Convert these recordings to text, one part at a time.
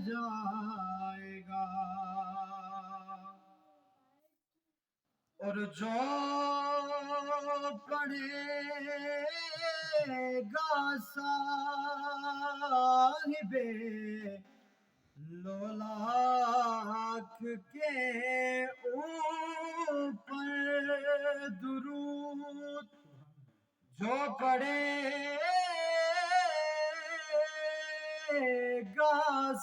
جائے گا، اور جو پڑھے گا صاحب لولاک کے اوپر درود، جو پڑھے گا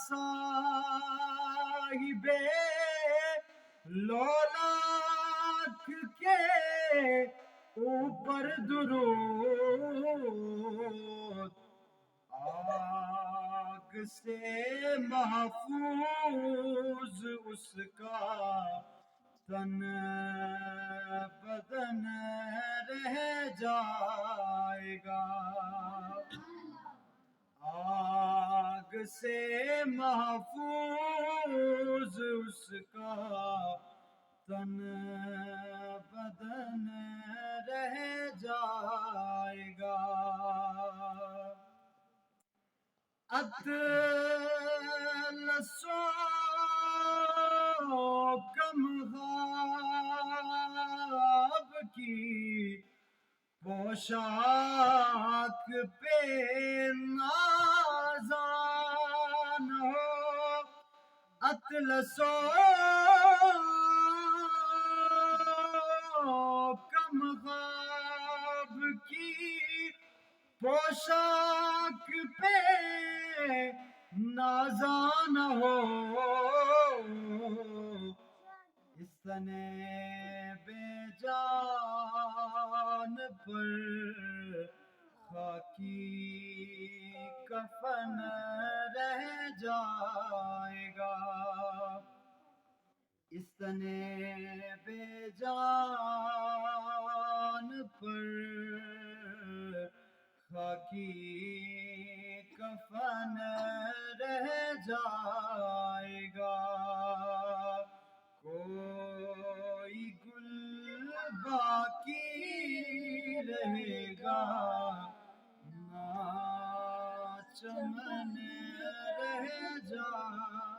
صاحب لولاک کے اوپر درود، آگ سے محفوظ اس کا تن بدن رہ جائے گا، آگ سے محفوظ اس کا تن بدن رہ جائے گا، اطلسو کم خواب کی پوشاک پہ نازان ہو، اطلسو کم خواب کی پوشاک پہ نازان ہو، اس تنے بے جان پر خاکی کفن رہ جائے گا، اس تنے بے جان پر خاکی کفن رہ جائے گا، کوئی گل باقی رہے گا نہ چمن رہ جائے